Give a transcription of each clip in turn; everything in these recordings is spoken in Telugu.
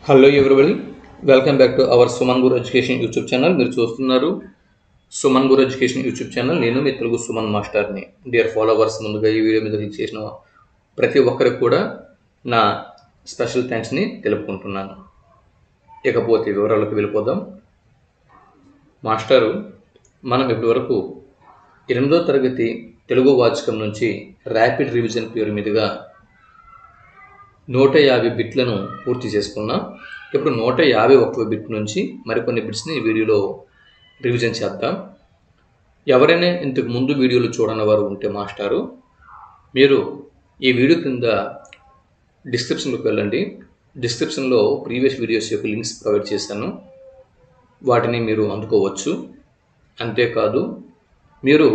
Hello everybody, welcome back to our Suman Guru education YouTube channel. మీరు చూస్తున్నారు సుమన్ గురు ఎడ్యుకేషన్ యూట్యూబ్ ఛానల్. నేను మీ తెలుగు సుమన్ మాస్టర్ని. డియర్ ఫాలోవర్స్, ముందుగా ఈ వీడియో మీద క్లిక్ చేసిన ప్రతి ఒక్కరికి కూడా నా స్పెషల్ థ్యాంక్స్ని తెలుపుకుంటున్నాను. ఇకపోతే వివరాలకు వెళ్ళిపోదాం. మాస్టరు, మనం ఇప్పటివరకు 8వ తరగతి తెలుగు వాచకం నుంచి ర్యాపిడ్ రివిజన్ పేరు మీదుగా 150 బిట్లను పూర్తి చేసుకున్నాం. ఇప్పుడు 151వ బిట్ నుంచి మరికొన్ని బిట్స్ని ఈ వీడియోలో రివిజన్ చేద్దాం. ఎవరైనా ఇంతకు ముందు వీడియోలు చూడని వారు ఉంటే మాస్టారు, మీరు ఈ వీడియో కింద డిస్క్రిప్షన్లోకి వెళ్ళండి. డిస్క్రిప్షన్లో ప్రీవియస్ వీడియోస్ యొక్క లింక్స్ ప్రొవైడ్ చేశాను, వాటిని మీరు అందుకోవచ్చు. అంతేకాదు, మీరు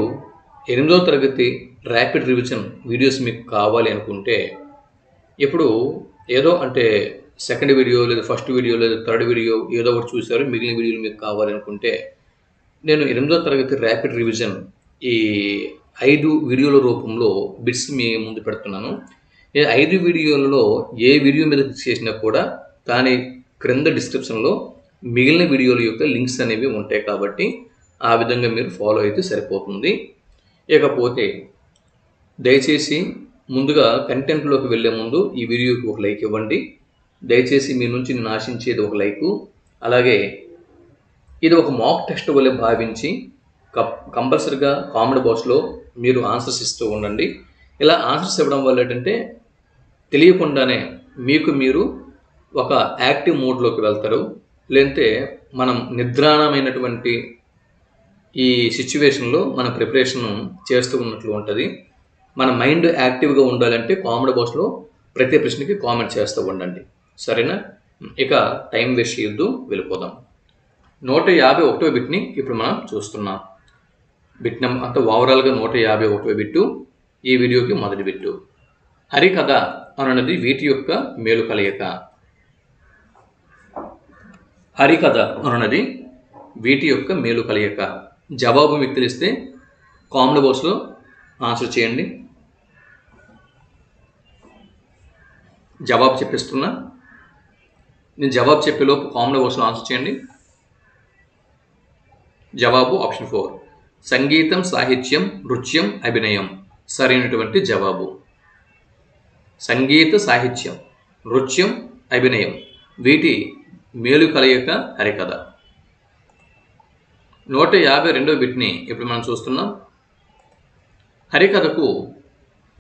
8వ తరగతి ర్యాపిడ్ రివిజన్ వీడియోస్ మీకు కావాలి అనుకుంటే, ఇప్పుడు ఏదో అంటే సెకండ్ వీడియో లేదా ఫస్ట్ వీడియో లేదా థర్డ్ వీడియో ఏదో ఒకటి చూసారు, మిగిలిన వీడియోలు మీకు కావాలనుకుంటే, నేను 8వ తరగతి ర్యాపిడ్ రివిజన్ ఈ 5 వీడియోల రూపంలో బిట్స్ మీ ముందు పెడుతున్నాను. ఈ 5 వీడియోలలో ఏ వీడియో మీద క్లిక్ చేసినా కూడా దాని క్రింద డిస్క్రిప్షన్లో మిగిలిన వీడియోల యొక్క లింక్స్ అనేవి ఉంటాయి. కాబట్టి ఆ విధంగా మీరు ఫాలో అయితే సరిపోతుంది. ఇకపోతే దయచేసి ముందుగా కంటెంట్లోకి వెళ్ళే ముందు ఈ వీడియోకి ఒక లైక్ ఇవ్వండి. దయచేసి మీ నుంచి నేను ఆశించేది ఒక లైకు. అలాగే ఇది ఒక మాక్ టెస్ట్ వల్ల భావించి కంపల్సరీగా కామెంట్ బాక్స్లో మీరు ఆన్సర్స్ ఇస్తూ ఉండండి. ఇలా ఆన్సర్స్ ఇవ్వడం వల్ల ఏంటంటే తెలియకుండానే మీకు మీరు ఒక యాక్టివ్ మోడ్లోకి వెళ్తారు. లేదంటే మనం నిద్రాణమైనటువంటి ఈ సిచ్యువేషన్లో మన ప్రిపరేషన్ చేస్తూ ఉన్నట్లు ఉంటుంది. మన మైండ్ యాక్టివ్గా ఉండాలంటే కామెంట్ బాక్స్లో ప్రతి ప్రశ్నకి కామెంట్ చేస్తూ ఉండండి, సరేనా? ఇక టైం వేస్ట్ చేయొద్దు, వెళ్ళిపోదాం. 151వ బిట్ని ఇప్పుడు మనం చూస్తున్నాం. బిట్ నెంబర్ అంతా ఓవరాల్గా 151వ బిట్టు ఈ వీడియోకి మొదటి బిట్టు. హరికథ అన్నది వీటి యొక్క మేలు కలయిక. హరికథ అన్నది వీటి యొక్క మేలు కలయిక. జవాబు మీకు తెలిస్తే కామెంట్ బాక్స్లో ఆన్సర్ చేయండి. జవాబు చెప్పిస్తున్నా, నేను జవాబు చెప్పేలోపు కామెంట్ బాక్స్లో ఆన్సర్ చేయండి. జవాబు ఆప్షన్ 4, సంగీతం, సాహిత్యం, నృత్యం, అభినయం. సరైనటువంటి జవాబు సంగీత, సాహిత్యం, నృత్యం, అభినయం వీటి మేలు కలయిక హరికథ. 152వ బిట్ని ఇప్పుడు మనం చూస్తున్నాం. హరికథకు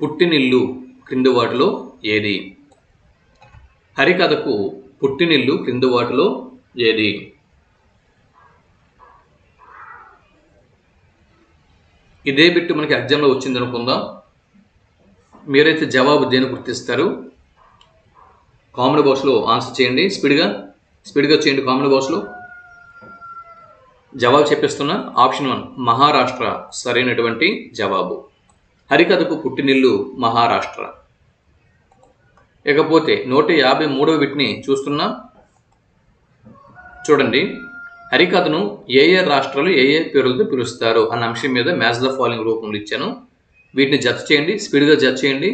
పుట్టినిల్లు క్రింది వాటిలో ఏది? హరికథకు పుట్టినిల్లు క్రింది వాటిలో ఏది? ఇదే బిట్టు మనకి ఎగ్జామ్లో వచ్చింది అనుకుందాం. మీరైతే జవాబు దేని గుర్తిస్తారు? కామెంట్ బాక్స్లో ఆన్సర్ చేయండి. స్పీడ్గా చేయండి కామెంట్ బాక్స్లో. జవాబు చెప్పిస్తున్నా. ఆప్షన్ 1 మహారాష్ట్ర సరైనటువంటి జవాబు. హరికథకు పుట్టినిల్లు మహారాష్ట్ర. ఇకపోతే 153వ బిట్ని చూస్తున్నాం. చూడండి, హరికథను ఏ రాష్ట్రాలు ఏ పేర్లతో పిలుస్తారు అన్న అంశం మీద మ్యాచ్ ద ఫాలోయింగ్ రూపంలో ఇచ్చాను. వీటిని జత చేయండి, స్పీడ్గా జత చేయండి.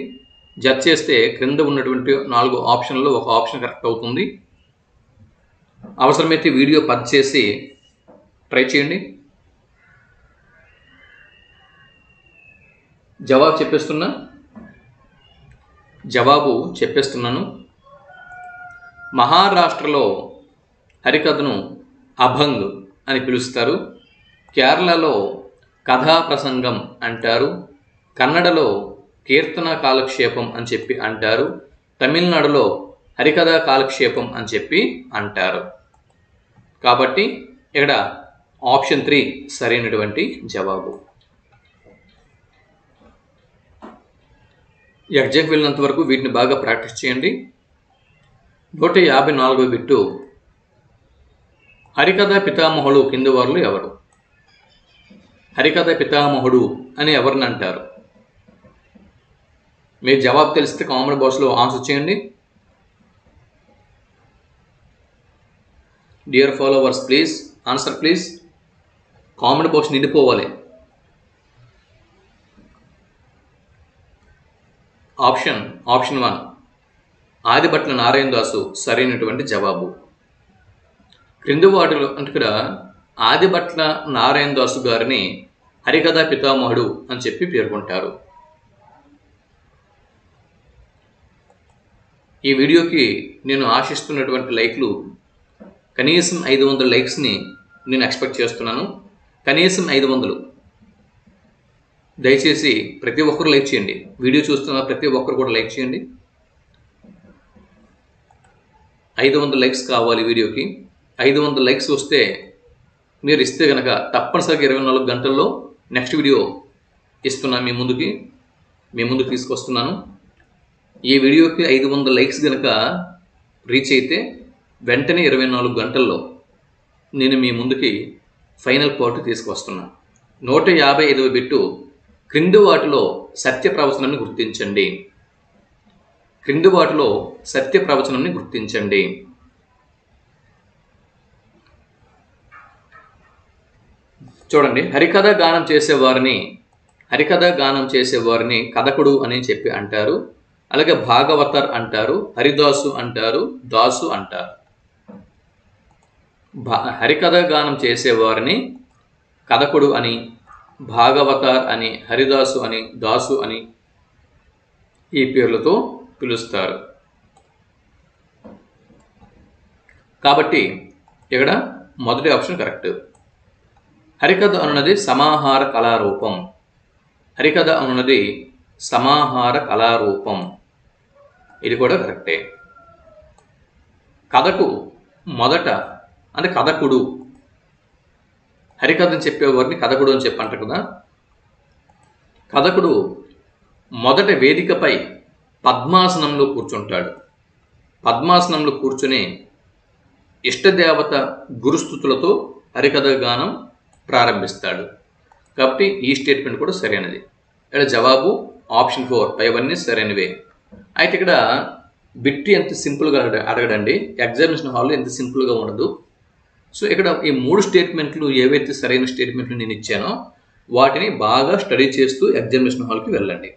జత చేస్తే క్రింద ఉన్నటువంటి 4 ఆప్షన్లో ఒక ఆప్షన్ కరెక్ట్ అవుతుంది. అవసరమైతే వీడియో పది చేసి ట్రై చేయండి. జవాబు చెప్పేస్తున్నాను. మహారాష్ట్రలో హరికథను అభంగ్ అని పిలుస్తారు. కేరళలో కథా ప్రసంగం అంటారు. కన్నడలో కీర్తన కాలక్షేపం అని చెప్పి అంటారు. తమిళనాడులో హరికథా కాలక్షేపం అని చెప్పి అంటారు. కాబట్టి ఇక్కడ ఆప్షన్ 3 సరైనటువంటి జవాబు. ఎగ్జామ్కి వెళ్ళినంత వరకు వీటిని బాగా ప్రాక్టీస్ చేయండి. 154వ బిట్టు. హరికథ పితామహుడు కింది వారిలో ఎవరు? హరికథ పితామహుడు అని ఎవరిని అంటారు? మీకు జవాబు తెలిస్తే కామెంట్ బాక్స్లో ఆన్సర్ చేయండి. Dear followers, please answer please. Comment box నిండిపోవాలి. ఆప్షన్ 1 ఆదిభట్ల నారాయణ దాసు సరైనటువంటి జవాబు. క్రింది వాటిలో అంటే ఇక్కడ ఆదిభట్ల నారాయణ దాసు గారిని హరికథా పితామహుడు అని చెప్పి పేర్కొంటారు. ఈ వీడియోకి నేను ఆశిస్తున్నటువంటి లైక్లు కనీసం 500 లైక్స్ని నేను ఎక్స్పెక్ట్ చేస్తున్నాను. కనీసం 500. దయచేసి ప్రతి ఒక్కరు లైక్ చేయండి. వీడియో చూస్తున్న ప్రతి ఒక్కరు కూడా లైక్ చేయండి. 500 లైక్స్ కావాలి వీడియోకి. 500 లైక్స్ వస్తే మీరు ఇస్తే కనుక తప్పనిసరిగా 24 గంటల్లో నెక్స్ట్ వీడియో ఇస్తున్నాను మీ ముందుకు తీసుకొస్తున్నాను. ఈ వీడియోకి 500 లైక్స్ కనుక రీచ్ అయితే వెంటనే 24 గంటల్లో నేను మీ ముందుకి ఫైనల్ పార్ట్ తీసుకొస్తున్నాను. 155వ బిట్టు, క్రింది వాటిలో సత్య ప్రవచనాన్ని గుర్తించండి. క్రింది వాటిలో సత్య ప్రవచనాన్ని గుర్తించండి. చూడండి, హరికథ గానం చేసేవారిని కథకుడు అని చెప్పి అంటారు. అలాగే భాగవతర్ అంటారు, హరిదాసు అంటారు, దాసు అంటారు. హరికథ గానం చేసేవారిని కథకుడు అని, భాగవతార్ అని, హరిదాసు అని, దాసు అని ఈ పేర్లతో పిలుస్తారు. కాబట్టి ఇక్కడ మొదటి ఆప్షన్ కరెక్ట్. హరికథ అనున్నది సమాహార కళారూపం. హరికథ అనున్నది సమాహార కళారూపం. ఇది కూడా కరెక్టే. కథకు మొదట అంటే కథకుడు, హరికథని చెప్పేవారిని కథకుడు అని చెప్పంటారు కదా. కథకుడు మొదట వేదికపై పద్మాసనంలో కూర్చుంటాడు. పద్మాసనంలో కూర్చుని ఇష్టదేవత గురుస్థుతులతో హరికథ గానం ప్రారంభిస్తాడు. కాబట్టి ఈ స్టేట్మెంట్ కూడా సరైనది. ఇక్కడ జవాబు ఆప్షన్ 4. పైవన్నీ సరైనవే. అయితే ఇక్కడ బిట్ ఎంత సింపుల్గా అడగడండి. ఎగ్జామినేషన్ హాల్లో ఎంత సింపుల్గా ఉండదు. సో ఇక్కడ ఈ 3 స్టేట్మెంట్లు ఏవైతే సరైన స్టేట్మెంట్లు నేను ఇచ్చానో వాటిని బాగా స్టడీ చేస్తూ ఎగ్జామినేషన్ హాల్కి వెళ్ళండి.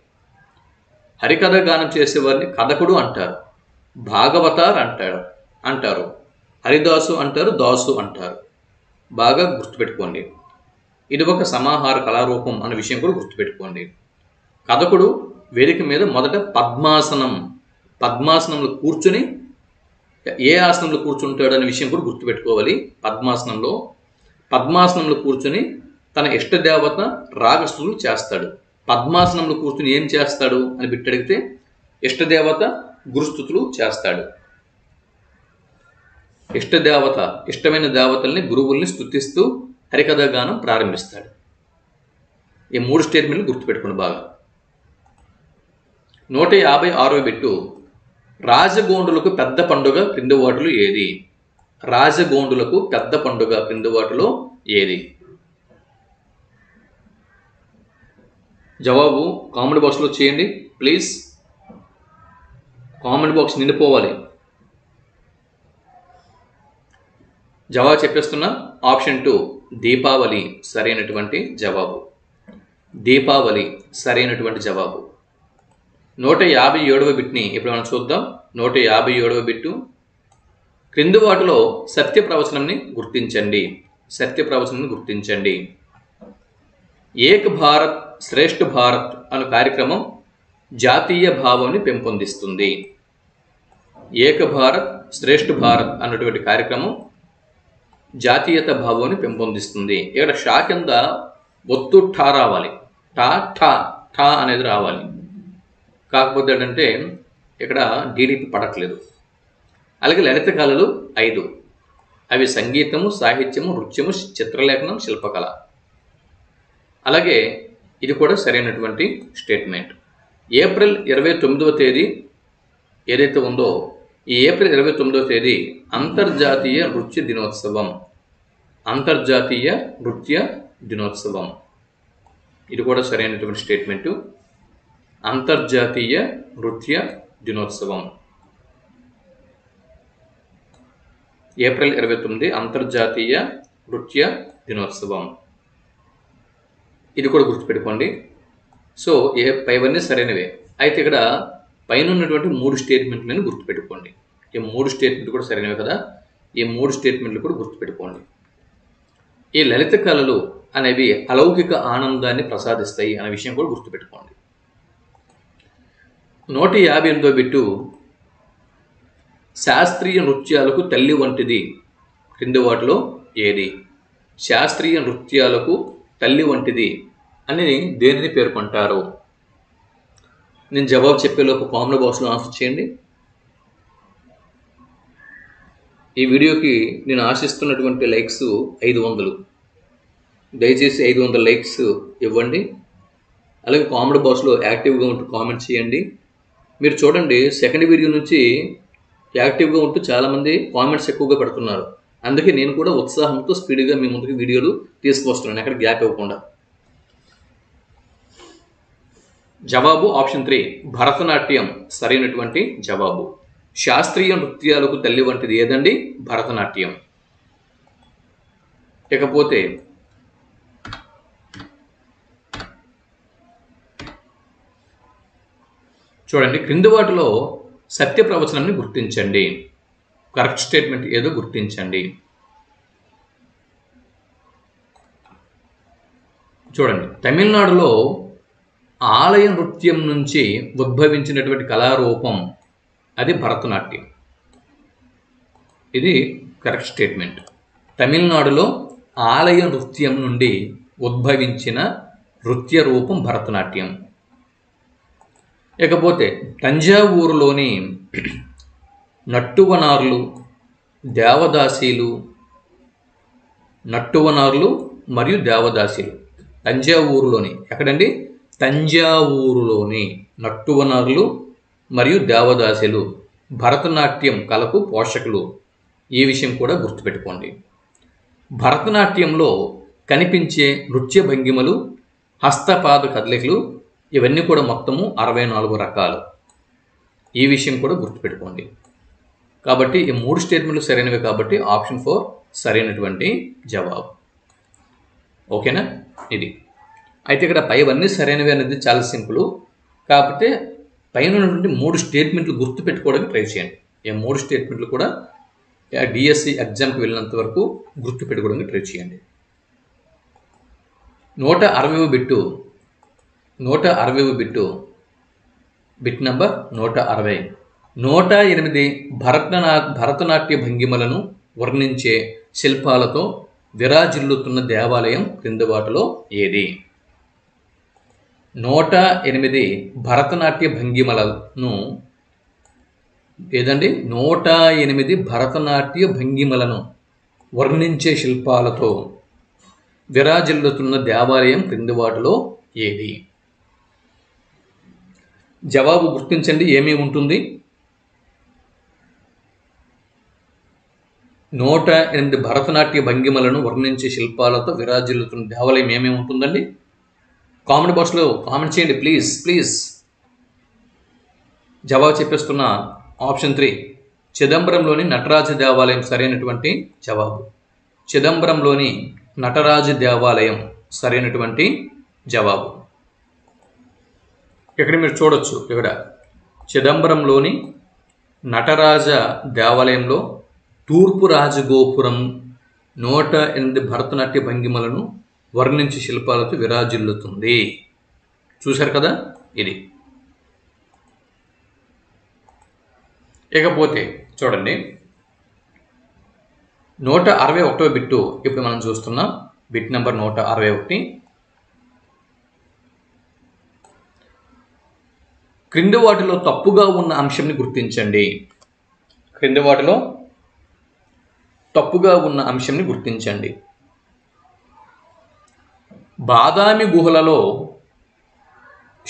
హరికథ గానం చేసేవారిని కథకుడు అంటారు, భాగవతార్ అంటారు, హరిదాసు అంటారు, దాసు అంటారు. బాగా గుర్తుపెట్టుకోండి. ఇది ఒక సమాహార కళారూపం అన్న విషయం కూడా గుర్తుపెట్టుకోండి. కథకుడు వేదిక మీద మొదట పద్మాసనంలో కూర్చుని, ఏ ఆసనంలో కూర్చుంటాడు అనే విషయం కూడా గుర్తుపెట్టుకోవాలి. పద్మాసనంలో కూర్చుని తన ఇష్టదేవత రాగస్తులు చేస్తాడు. పద్మాసనంలో కూర్చుని ఏం చేస్తాడు అని బిట్టి అడిగితే ఇష్టదేవత గురుస్థుతులు చేస్తాడు. ఇష్టమైన దేవతల్ని, గురువుల్ని స్తుతిస్తూ హరికథ గానం ప్రారంభిస్తాడు. ఈ 3 స్టేట్మెంట్లు గుర్తుపెట్టుకోండి బాగా. 156వ బిట్టు, రాజగోండులకు పెద్ద పండుగ క్రింది వాటిలో ఏది? రాజగోండులకు పెద్ద పండుగ క్రింది వాటిలో ఏది? జవాబు కామెంట్ బాక్స్లో చేయండి ప్లీజ్. Comment box నిండిపోవాలి. జవాబు చెప్పేస్తున్నా. ఆప్షన్ 2 దీపావళి సరైనటువంటి జవాబు. దీపావళి సరైనటువంటి జవాబు. 157వ బిట్ని ఇప్పుడు మనం చూద్దాం. 157వ బిట్టు, క్రింది వాటిలో సత్య ప్రవచనాన్ని గుర్తించండి. ఏక్ భారత్ శ్రేష్ఠ భారత్ అను కార్యక్రమం జాతీయ భావాన్ని పెంపొందిస్తుంది. ఏక భారత్ శ్రేష్ఠ భారత్ అన్నటువంటి కార్యక్రమం జాతీయత భావాన్ని పెంపొందిస్తుంది. ఇక్కడ షా కింద ఒత్తు ఠా రావాలి. ఠా అనేది రావాలి. కాకపోతే ఏంటంటే ఇక్కడ డీడీపీ పడట్లేదు. అలాగే లలిత కళలు 5. అవి సంగీతము, సాహిత్యము, నృత్యము, చిత్రలేఖనం, శిల్పకళ. అలాగే ఇది కూడా సరైనటువంటి స్టేట్మెంట్. ఏప్రిల్ 29వ తేదీ ఏదైతే ఉందో, ఈ ఏప్రిల్ 29వ తేదీ అంతర్జాతీయ నృత్య దినోత్సవం. ఇది కూడా సరైనటువంటి స్టేట్మెంటు. అంతర్జాతీయ నృత్య దినోత్సవం ఏప్రిల్ 29 అంతర్జాతీయ నృత్య దినోత్సవం. ఇది కూడా గుర్తుపెట్టుకోండి. సో పైవన్నీ సరైనవే. అయితే ఇక్కడ పైన ఉన్నటువంటి 3 స్టేట్మెంట్లను గుర్తుపెట్టుకోండి. ఈ 3 స్టేట్మెంట్లు కూడా సరైనవి కదా. ఈ 3 స్టేట్మెంట్లు కూడా గుర్తుపెట్టుకోండి. ఈ లలిత కళలు అనేవి అలౌకిక ఆనందాన్ని ప్రసాదిస్తాయి అనే విషయం కూడా గుర్తుపెట్టుకోండి. 158వ బిట్టు శాస్త్రీయ నృత్యాలకు తల్లి వంటిది క్రింది వాటిలో ఏది? శాస్త్రీయ నృత్యాలకు తల్లి వంటిది అని దేనిని పేర్కొంటారు? నేను జవాబు చెప్పేలోపు కామెంట్ బాక్స్లో ఆన్సర్ చేయండి. ఈ వీడియోకి నేను ఆశిస్తున్నటువంటి లైక్స్ 500. దయచేసి 500 లైక్స్ ఇవ్వండి. అలాగే కామెంట్ బాక్స్లో యాక్టివ్గా ఉంటూ కామెంట్ చేయండి. మీరు చూడండి, సెకండ్ వీడియో నుంచి యాక్టివ్గా ఉంటూ చాలామంది కామెంట్స్ ఎక్కువగా పెడుతున్నారు. అందుకే నేను కూడా ఉత్సాహంతో స్పీడ్గా మీ ముందుకు వీడియోలు తీసుకువస్తున్నాను, ఎక్కడ గ్యాప్ ఇవ్వకుండా. జవాబు ఆప్షన్ 3 భరతనాట్యం సరైనటువంటి జవాబు. శాస్త్రీయ నృత్యాలకు తల్లి వంటిది ఏదండి? భరతనాట్యం. ఇకపోతే చూడండి, క్రింది వాటిలో సత్య ప్రవచనాన్ని గుర్తించండి. కరెక్ట్ స్టేట్మెంట్ ఏదో గుర్తించండి. చూడండి, తమిళనాడులో ఆలయ నృత్యం నుంచి ఉద్భవించినటువంటి కళారూపం అది భరతనాట్యం. ఇది కరెక్ట్ స్టేట్మెంట్. తమిళనాడులో ఆలయ నృత్యం నుండి ఉద్భవించిన నృత్య రూపం భరతనాట్యం. ఇకపోతే తంజావూరులోని నట్టువనార్లు, దేవదాసీలు, నట్టువనార్లు మరియు దేవదాసీలు తంజావూరులోని, ఎక్కడండి? తంజావూరులోని నట్టువనార్లు మరియు దేవదాసీలు భరతనాట్యం కళకు పోషకులు. ఈ విషయం కూడా గుర్తుపెట్టుకోండి. భరతనాట్యంలో కనిపించే నృత్య భంగిమలు, హస్తపాద కదలికలు ఇవన్నీ కూడా మొత్తము 64 రకాలు. ఈ విషయం కూడా గుర్తుపెట్టుకోండి. కాబట్టి ఈ 3 స్టేట్మెంట్లు సరైనవి కాబట్టి ఆప్షన్ 4 సరైనటువంటి జవాబు. ఓకేనా? ఇది అయితే ఇక్కడ పైవన్నీ సరైనవి అనేది చాలా సింపుల్. కాకపోతే పైన ఉన్నటువంటి 3 స్టేట్మెంట్లు గుర్తుపెట్టుకోవడానికి ట్రై చేయండి. ఈ 3 స్టేట్మెంట్లు కూడా డిఎస్సి ఎగ్జామ్కి వెళ్ళినంత వరకు గుర్తుపెట్టుకోవడానికి ట్రై చేయండి. 160వ bit 160వ bit bit number 160. 108 Bharatanatya భంగిమలను వర్ణించే శిల్పాలతో విరాజిల్లుతున్న దేవాలయం క్రింది వాటిలో ఏది? 108 భరతనాట్య భంగిమలను ఏదండి? 108 భరతనాట్య భంగిమలను వర్ణించే శిల్పాలతో విరాజిల్లుతున్న దేవాలయం క్రింది వాటిలో ఏది? జవాబు గుర్తించండి. ఏమేమి ఉంటుంది? 108 భరతనాట్య భంగిమలను వర్ణించే శిల్పాలతో విరాజిల్లుతున్న దేవాలయం ఏమేమి ఉంటుందండి? కామెంట్ బాక్స్లో కామెంట్ చేయండి ప్లీజ్. జవాబు చెప్పేస్తున్న ఆప్షన్ 3 చిదంబరంలోని నటరాజ దేవాలయం సరైనటువంటి జవాబు. చిదంబరంలోని నటరాజ దేవాలయం సరైనటువంటి జవాబు. ఇక్కడ మీరు చూడొచ్చు, ఇక్కడ చిదంబరంలోని నటరాజ దేవాలయంలో తూర్పు రాజగోపురం 108 భరతనాట్య భంగిమలను వర్ణించే శిల్పాలతో విరాజిల్లుతుంది. చూశారు కదా? ఇది. ఇకపోతే చూడండి, 161వ బిట్టు ఇప్పుడు మనం చూస్తున్నాం. Bit number 161. క్రింది వాటిలో తప్పుగా ఉన్న అంశంని గుర్తించండి. క్రింది వాటిలో తప్పుగా ఉన్న అంశంని గుర్తించండి. బాదామి గుహలలో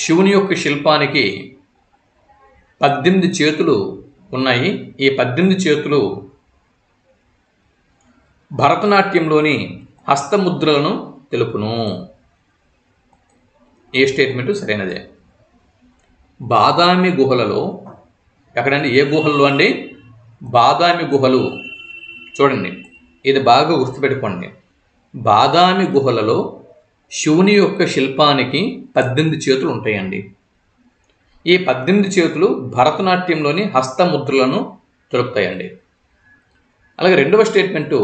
శివుని యొక్క శిల్పానికి 18 చేతులు ఉన్నాయి. ఈ 18 చేతులు భరతనాట్యంలోని హస్తముద్రలను తెలుపును. ఏ స్టేట్మెంటు సరైనదే. బాదామి గుహలలో, ఎక్కడండి? ఏ గుహల్లో అండి? బాదామి గుహలు. చూడండి, ఇది బాగా గుర్తుపెట్టుకోండి. బాదామి గుహలలో శివుని యొక్క శిల్పానికి 18 చేతులు ఉంటాయండి. ఈ 18 చేతులు భరతనాట్యంలోని హస్తముద్రలను తెలుపుతాయండి. అలాగే రెండవ స్టేట్మెంటు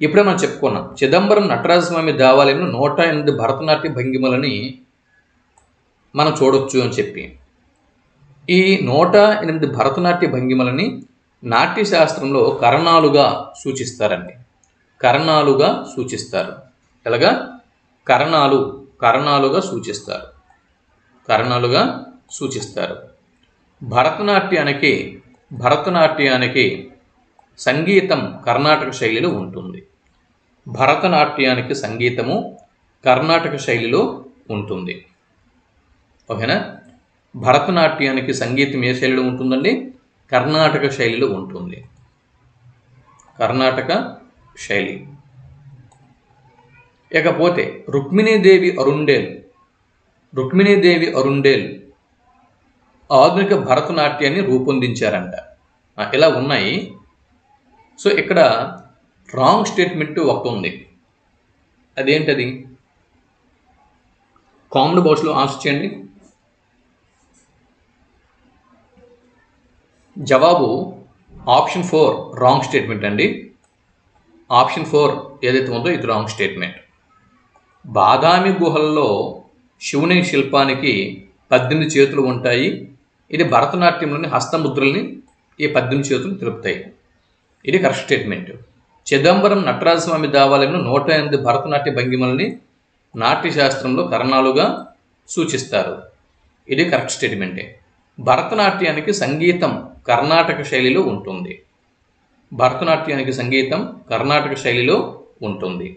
ఇప్పుడే మనం చెప్పుకున్నాం, చిదంబరం నటరాజస్వామి దేవాలయంలో 108 భరతనాట్య భంగిమలని మనం చూడొచ్చు అని చెప్పి. ఈ 108 భరతనాట్య భంగిమలని నాట్యశాస్త్రంలో కరణాలుగా సూచిస్తారండి. కరణాలుగా సూచిస్తారు. ఎలాగా? కరణాలుగా సూచిస్తారు. కరణాలుగా సూచిస్తారు. భరతనాట్యానికి సంగీతం కర్ణాటక శైలిలో ఉంటుంది. భరతనాట్యానికి సంగీతము కర్ణాటక శైలిలో ఉంటుంది. ఓకేనా? భరతనాట్యానికి సంగీతం ఏ శైలిలో ఉంటుందండి? కర్ణాటక శైలిలో ఉంటుంది. కర్ణాటక శైలి. ఇకపోతే రుక్మిణీదేవి అరుండేల్ ఆధునిక భరతనాట్యాన్ని రూపొందించారంట. ఇలా ఉన్నాయి. సో ఇక్కడ రాంగ్ స్టేట్మెంట్ ఒకటి ఉంది. అదేంటది? కామెంట్ బాక్స్లో ఆన్సర్ చేయండి. జవాబు ఆప్షన్ 4 రాంగ్ స్టేట్మెంట్ అండి. ఆప్షన్ 4 ఏదైతే ఉందో ఇది రాంగ్ స్టేట్మెంట్. బాదామి గుహల్లో శివుని శిల్పానికి 18 చేతులు ఉంటాయి. ఇది భరతనాట్యంలోని హస్తముద్రల్ని ఈ 18 చేతులు తెలుపుతాయి. ఇది కరెక్ట్ స్టేట్మెంట్. చిదంబరం నటరాజస్వామి దేవాలయంలో 108 భరతనాట్య భంగిమల్ని నాట్యశాస్త్రంలో కరణాలుగా సూచిస్తారు. ఇది కరెక్ట్ స్టేట్మెంటే. భరతనాట్యానికి సంగీతం కర్ణాటక శైలిలో ఉంటుంది. భరతనాట్యానికి సంగీతం కర్ణాటక శైలిలో ఉంటుంది.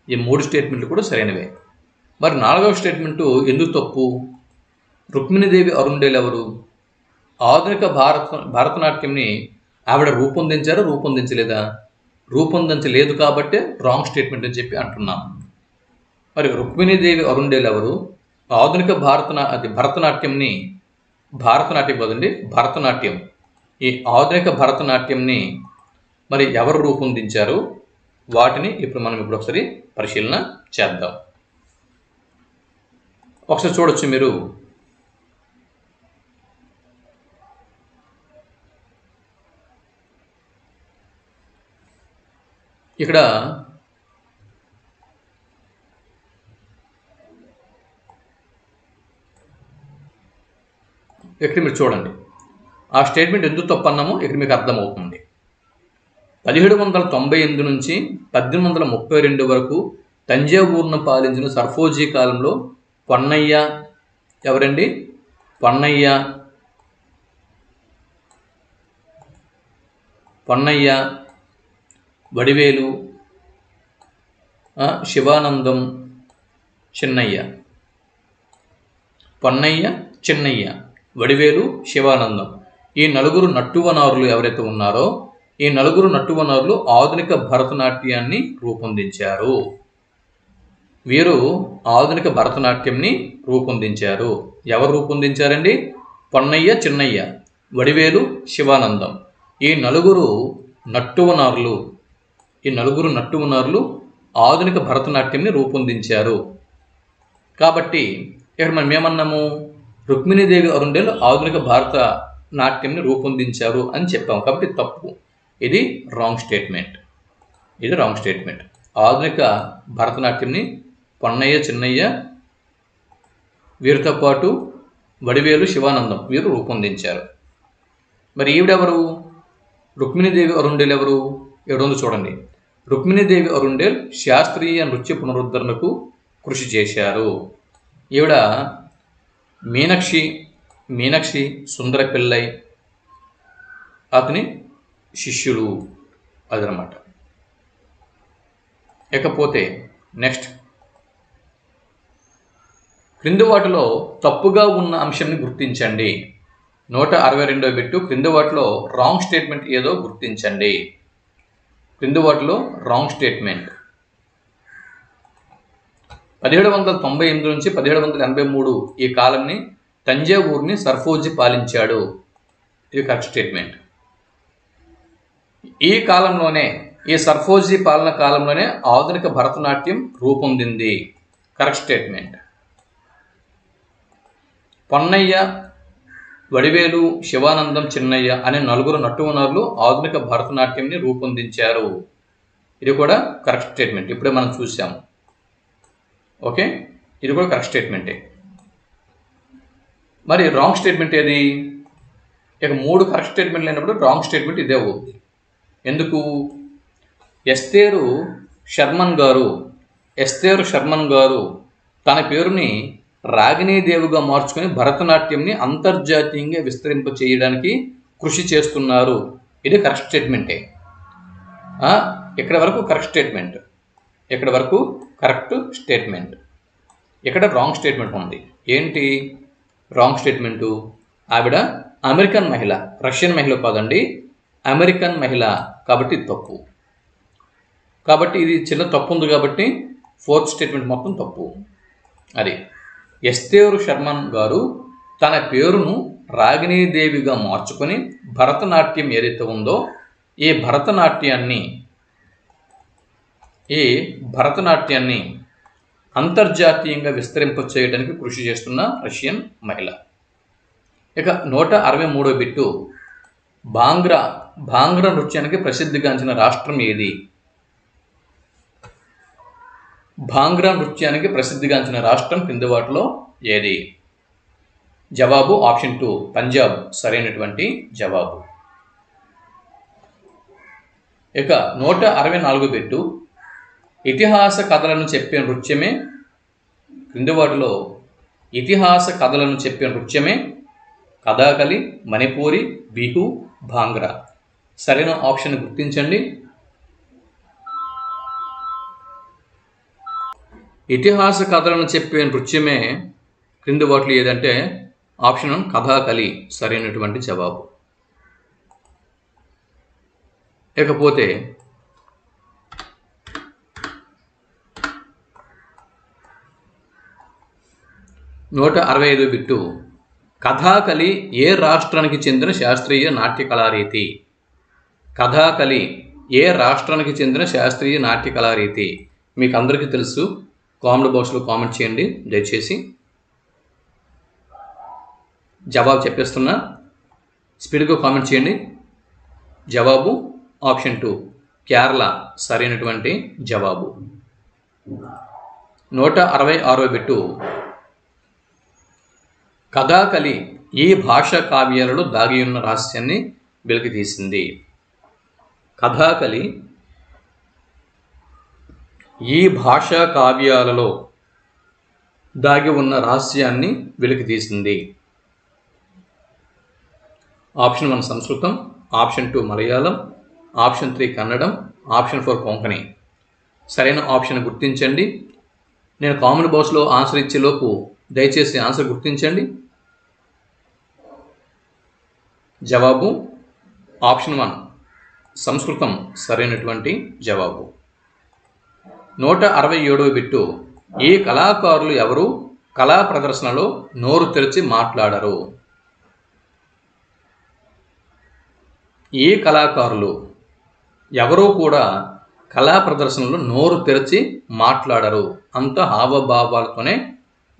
ఈ 3 స్టేట్మెంట్లు కూడా సరైనవే. మరి 4వ స్టేట్మెంటు ఎందుకు తప్పు? రుక్మిణీదేవి అరుండేల్ ఎవరు? ఆధునిక భరతనాట్యంని ఆవిడ రూపొందించలేదా? రూపొందించలేదు కాబట్టే రాంగ్ స్టేట్మెంట్ అని చెప్పి అంటున్నాం. మరి రుక్మిణీదేవి అరుండేల్ ఎవరు? ఆధునిక భరతనాట్యం ఈ ఆధునిక భరతనాట్యంని మరి ఎవరు రూపొందించారు? వాటిని మనం ఒకసారి పరిశీలన చేద్దాం. ఒకసారి చూడొచ్చు మీరు. ఇక్కడ మీరు చూడండి. ఆ స్టేట్మెంట్ ఎందుకు తప్పన్నామో ఇక్కడ మీకు అర్థమవుతుంది. 1798 నుంచి 1832 వరకు తంజావూరును పాలించిన సర్ఫోజీ కాలంలో పొన్నయ్య ఎవరండి? పొన్నయ్య, వడివేలు, శివానందం, చిన్నయ్య. పొన్నయ్య, చిన్నయ్య, వడివేలు, శివానందం. ఈ నలుగురు నట్టువనారులు ఎవరైతే ఉన్నారో ఈ నలుగురు నట్టువనారులు ఆధునిక భరతనాట్యాన్ని రూపొందించారు. వీరు ఆధునిక భరతనాట్యంని రూపొందించారు. ఎవరు రూపొందించారండి? పొన్నయ్య, చిన్నయ్య, వడివేలు, శివానందం. ఈ నలుగురు నట్టువనారులు ఆధునిక భరతనాట్యంని రూపొందించారు. కాబట్టి ఇక్కడ మనం ఏమన్నాము? రుక్మిణీదేవి అరుండేల్ ఆధునిక భరతనాట్యంని రూపొందించారు అని చెప్పాము. కాబట్టి తప్పు. ఇది రాంగ్ స్టేట్మెంట్. ఆధునిక భరతనాట్యంని పొన్నయ్య, చిన్నయ్య, వీరితో పాటు వడివేలు, శివానందం వీరు రూపొందించారు. మరి ఈవిడెవరు? రుక్మిణీదేవి అరుండేల్ ఎవరు? ఎవరు చూడండి. రుక్మిణీదేవి అరుండేల్ శాస్త్రీయ నృత్య పునరుద్ధరణకు కృషి చేశారు. ఈవిడ మీనాక్షి సుందర పిల్లై అతని శిష్యులు అదనమాట. ఇకపోతే నెక్స్ట్, క్రింది వాటిలో తప్పుగా ఉన్న అంశాన్ని గుర్తించండి. 162వ బిట్టు క్రింది వాటిలో రాంగ్ స్టేట్మెంట్ ఏదో గుర్తించండి. క్రింది వాటిలో రాంగ్ స్టేట్మెంట్ 1798 నుంచి 1783 ఈ కాలంని తంజావూరుని సర్ఫోజీ పాలించాడు. ఇది కరెక్ట్ స్టేట్మెంట్. ఈ కాలంలోనే, ఈ సర్ఫోజీ పాలన కాలంలోనే ఆధునిక భరతనాట్యం రూపొందింది. Correct statement. పొన్నయ్య వడివేలు, శివానందం, చిన్నయ్య అనే నలుగురు నటువనరులు ఆధునిక భరతనాట్యంని రూపొందించారు. ఇది కూడా కరెక్ట్ స్టేట్మెంట్, ఇప్పుడే మనం చూసాం. ఓకే, ఇది కూడా కరెక్ట్ స్టేట్మెంటే. మరి రాంగ్ స్టేట్మెంట్ ఏది? ఇక 3 కరెక్ట్ స్టేట్మెంట్ లేనప్పుడు రాంగ్ స్టేట్మెంట్ ఇదే అవుతుంది. ఎందుకు? ఎస్తేరు శర్మన్ గారు తన పేరుని రాగిణీదేవిగా మార్చుకొని భరతనాట్యంని అంతర్జాతీయంగా విస్తరింప చేయడానికి కృషి చేస్తున్నారు. ఇది కరెక్ట్ స్టేట్మెంటే. ఇక్కడ వరకు కరెక్ట్ స్టేట్మెంట్, ఇక్కడ వరకు కరెక్ట్ స్టేట్మెంట్. ఇక్కడ రాంగ్ స్టేట్మెంట్ ఉంది. ఏంటి రాంగ్ స్టేట్మెంటు? ఆవిడ అమెరికన్ మహిళ, రష్యన్ మహిళ కాదండి, అమెరికన్ మహిళ, కాబట్టి తప్పు. కాబట్టి ఇది చిన్న తప్పు ఉంది కాబట్టి 4th స్టేట్మెంట్ మొత్తం తప్పు. అది ఎస్తేరు శర్మన్ గారు తన పేరును రాగిణీదేవిగా మార్చుకొని భరతనాట్యం ఏదైతే ఉందో ఈ భరతనాట్యాన్ని అంతర్జాతీయంగా విస్తరింప చేయడానికి కృషి చేస్తున్న రష్యన్ మహిళ. ఇక 163వ బిట్టు, భాంగ్రా నృత్యానికి ప్రసిద్ధిగాంచిన రాష్ట్రం ఏది? భాంగ్రా నృత్యానికి ప్రసిద్ధిగాంచిన రాష్ట్రం కింది వాటిలో ఏది? జవాబు ఆప్షన్ 2 పంజాబ్ సరైనటువంటి జవాబు. ఇక 164 బిట్టు, ఇతిహాస కథలను చెప్పే నృత్యమే క్రింది వాటిలో ఇతిహాస కథలను చెప్పే నృత్యమే కథాకళి, మణిపూరి, బిహు, భాంగ్రా. సరైన ఆప్షన్ గుర్తించండి. ఇతిహాస కథలను చెప్పే నృత్యమే క్రింది వాటిలో ఏదంటే ఆప్షన్ 1 కథాకళి సరైనటువంటి జవాబు. ఇకపోతే 165 బిట్టు, కథాకళి ఏ రాష్ట్రానికి చెందిన శాస్త్రీయ నాట్య కళారీతి? కథాకళి ఏ రాష్ట్రానికి చెందిన శాస్త్రీయ నాట్య కళారీతి? మీకు అందరికీ తెలుసు, కామెంట్ బాక్స్లో కామెంట్ చేయండి దయచేసి. జవాబు చెప్పేస్తున్నా, స్పీడ్గా కామెంట్ చేయండి. జవాబు ఆప్షన్ 2 కేరళ సరైనటువంటి జవాబు. 166వ బిట్టు, కథాకళి ఈ భాషా కావ్యాలలో దాగి ఉన్న రహస్యాన్ని వెలికితీసింది. కథాకళి ఈ భాషా కావ్యాలలో దాగి ఉన్న రహస్యాన్ని వెలికితీసింది. ఆప్షన్ 1 సంస్కృతం, ఆప్షన్ 2 మలయాళం, ఆప్షన్ 3 కన్నడం, ఆప్షన్ 4 కొంకణి. సరైన ఆప్షన్ గుర్తించండి. నేను కామెంట్ బాక్స్లో ఆన్సర్ ఇచ్చేలోపు దయచేసి ఆన్సర్ గుర్తించండి. జవాబు ఆప్షన్ 1 సంస్కృతం సరైనటువంటి జవాబు. 167వ బిట్టు, ఈ కళాకారులు ఎవరు కళా ప్రదర్శనలో నోరు తెరిచి మాట్లాడరు? ఈ కళాకారులు ఎవరూ కూడా కళా ప్రదర్శనలో నోరు తెరిచి మాట్లాడరు. అంత హావభావాలతోనే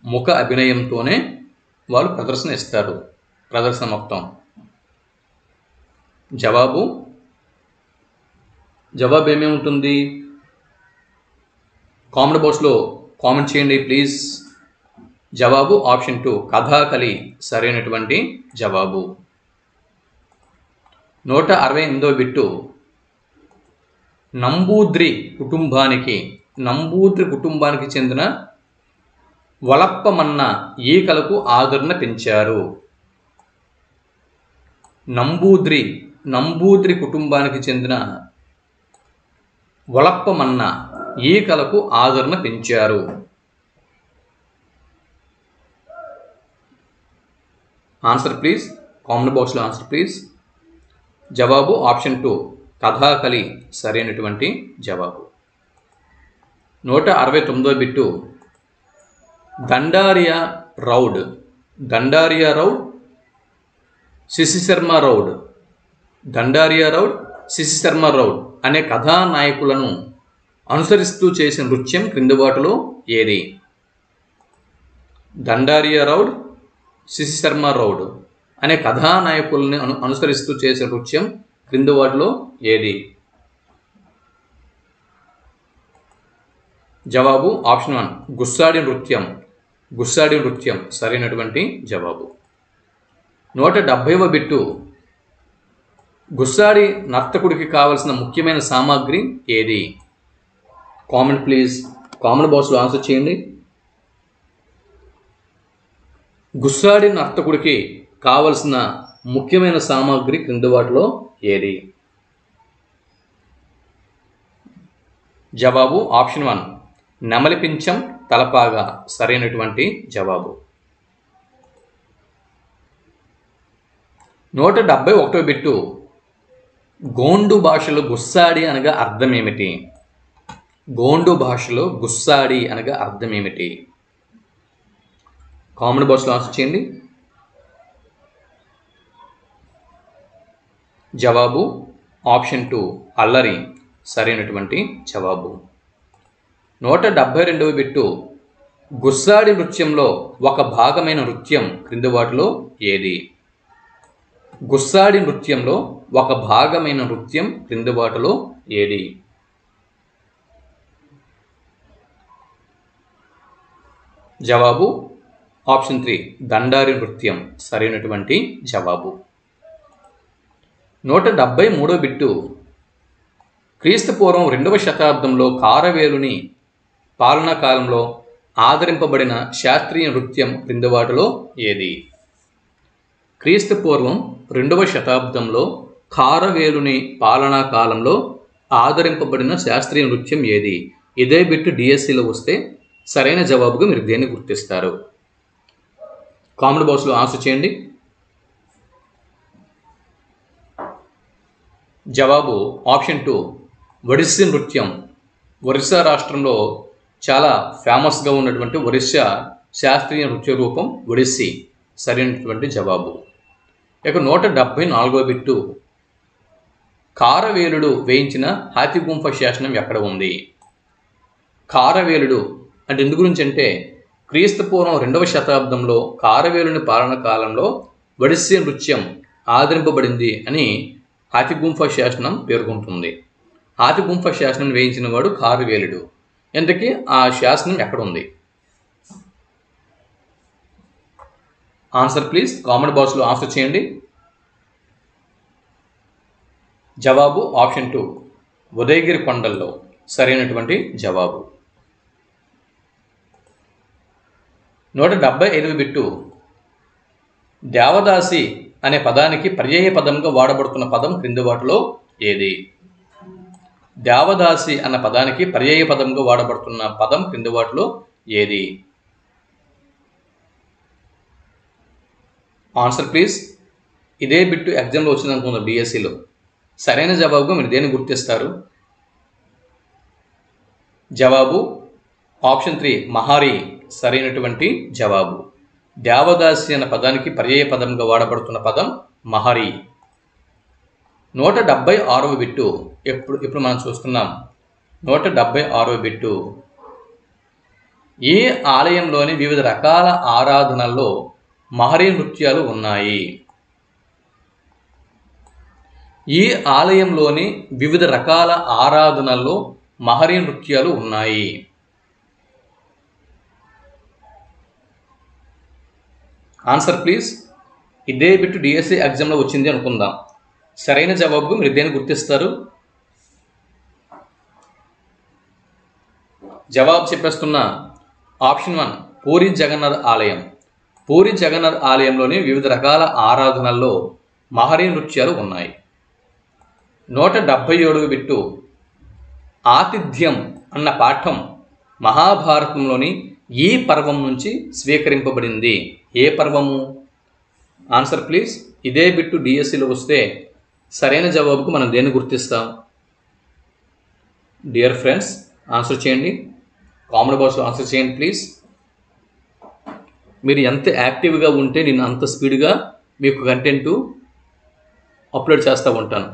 ముఖ అభినయంతోనే వాళ్ళు ప్రదర్శన ఇస్తారు, ప్రదర్శన మొత్తం. జవాబు ఏమేముంటుంది? కామెంట్ బాక్స్లో కామెంట్ చేయండి ప్లీజ్. జవాబు ఆప్షన్ 2 కథాకళి సరైనటువంటి జవాబు. 168వ బిట్టు, నంబూద్రి కుటుంబానికి చెందిన వలప్పమన్న ఈ కళకు ఆదరణ పెంచారు. నంబూద్రి కుటుంబానికి చెందిన వలప్పమన్న ఈ కళకు ఆదరణ పెంచారు. ఆన్సర్ ప్లీజ్, కామెంట్ బాక్స్లో ఆన్సర్ ప్లీజ్. జవాబు ఆప్షన్ 2 కథాకళి సరైనటువంటి జవాబు. 169వ బిట్టు, దండారియా రౌడ్, శిశిశర్మ రౌడ్ అనే కథానాయకులను అనుసరిస్తూ చేసిన నృత్యం క్రింది వాటిలో ఏది? దండారియా రౌడ్, శిశిశర్మ రౌడ్ అనే కథానాయకుల్ని అనుసరిస్తూ చేసే నృత్యం క్రింది వాటిలో ఏది? జవాబు ఆప్షన్ 1 గుస్సాడి నృత్యం. గుస్సాడి నృత్యం సరైనటువంటి జవాబు. 170వ బిట్టు. గుస్సాడి నర్తకుడికి కావలసిన ముఖ్యమైన సామాగ్రి ఏది? Comment please. కామెంట్ బాక్స్లో ఆన్సర్ చేయండి. గుస్సాడి నర్తకుడికి కావలసిన ముఖ్యమైన సామాగ్రి క్రింది వాటిలో ఏది? జవాబు ఆప్షన్ 1 నెమలి పింఛం, తలపాగా సరైనటువంటి జవాబు. 171వ బిట్టు. గోండు భాషలో గుస్సాడి అనగా అర్థం ఏమిటి? గోండు భాషలో గుస్సాడి అనగా అర్థం ఏమిటి? కామెంట్ బాక్స్లో ఆన్సర్ చేయండి. జవాబు ఆప్షన్ 2 అల్లరి సరైనటువంటి జవాబు. 172వ బిట్టు. గుస్సాడి నృత్యంలో ఒక భాగమైన నృత్యం క్రింది వాటిలో ఏది? గుస్సాడి నృత్యంలో ఒక భాగమైన నృత్యం క్రింది వాటిలో ఏది? జవాబు ఆప్షన్ 3 దండారి నృత్యం సరైనటువంటి జవాబు. 173వ బిట్టు. క్రీస్తుపూర్వం 2వ శతాబ్దంలో కారవేలుని పాలనా కాలంలో ఆదరింపబడిన శాస్త్రీయ నృత్యం క్రింది వాటిలో ఏది? క్రీస్తుపూర్వం 2వ శతాబ్దంలో కారవేలుని పాలనా కాలంలో ఆదరింపబడిన శాస్త్రీయ నృత్యం ఏది? ఇదే బిట్టు డిఎస్సిలో వస్తే సరైన జవాబుగా మీరు దేన్ని గుర్తిస్తారు? కామెంట్ బాక్స్లో ఆన్సర్ చేయండి. జవాబు ఆప్షన్ 2 ఒడిస్సీ నృత్యం. ఒరిస్సా రాష్ట్రంలో చాలా ఫేమస్గా ఉన్నటువంటి ఒరిస్సా శాస్త్రీయ నృత్య రూపం ఒడిస్సీ సరైనటువంటి జవాబు. ఇక 174వ బిట్టు. కారవేలుడు వేయించిన హాతిగుంఫ శాసనం ఎక్కడ ఉంది? కారవేలుడు అంటే ఎందు గురించి అంటే క్రీస్తుపూర్వం 2వ శతాబ్దంలో కారవేలుని పాలన కాలంలో ఒడిస్సీ నృత్యం ఆదరింపబడింది అని హాతిగుంఫ శాసనం పేర్కొంటుంది. హాతిగుంఫ శాసనం వేయించిన వాడు కారవేలుడు. ఇంతకీ ఆ శాసనం ఎక్కడ ఉంది? Answer please. కామెంట్ బాక్స్లో ఆన్సర్ చేయండి. జవాబు ఆప్షన్ 2 ఉదయగిరి కొండల్లో సరైనటువంటి జవాబు. 175వ బిట్టు. దేవదాసి అనే పదానికి పర్యాయ పదంగా వాడబడుతున్న పదం క్రింది వాటిలో ఏది? దేవదాసి అన్న పదానికి పర్యాయ పదంగా వాడబడుతున్న పదం క్రింది వాటిలో ఏది? Answer please. ఇదే బిట్టు ఎగ్జామ్లో వచ్చింది అనుకుందాం డిఎస్సిలో. సరైన జవాబుగా మీరు దేన్ని గుర్తిస్తారు? జవాబు ఆప్షన్ 3 మహారి సరైనటువంటి జవాబు. దేవదాసి అన్న పదానికి పర్యాయ పదంగా వాడబడుతున్న పదం మహరి. 176వ బిట్టు. ఇప్పుడు మనం చూస్తున్నాం 176వ బిట్టు. ఏ ఆలయంలోని వివిధ రకాల ఆరాధనల్లో మహరి నృత్యాలు ఉన్నాయి? ఈ ఆలయంలోని వివిధ రకాల ఆరాధనల్లో మహరి నృత్యాలు ఉన్నాయి. Answer please. ఇదే బిట్టు డిఎస్సి ఎగ్జామ్లో వచ్చింది అనుకుందాం. సరైన జవాబు మీరు దేన్ని గుర్తిస్తారు? జవాబు చెప్పేస్తున్నా. ఆప్షన్ 1 పూరి జగన్నాథ్ ఆలయం. పూరి జగన్నాథ్ ఆలయంలోని వివిధ రకాల ఆరాధనల్లో మహరి నృత్యాలు ఉన్నాయి. 177వ బిట్టు. ఆతిథ్యం అన్న పాఠం మహాభారతంలోని ఈ పర్వం నుంచి స్వీకరింపబడింది. ఏ పర్వము? Answer please. ఇదే బిట్టు డిఎస్సిలో వస్తే సరైన జవాబుకు మనం దేన్ని గుర్తిస్తాం? డియర్ ఫ్రెండ్స్ ఆన్సర్ చేయండి. కామెంట్ బాక్స్లో ఆన్సర్ చేయండి ప్లీజ్. మీరు ఎంత యాక్టివ్గా ఉంటే నేను అంత స్పీడ్గా మీకు కంటెంట్ అప్లోడ్ చేస్తూ ఉంటాను.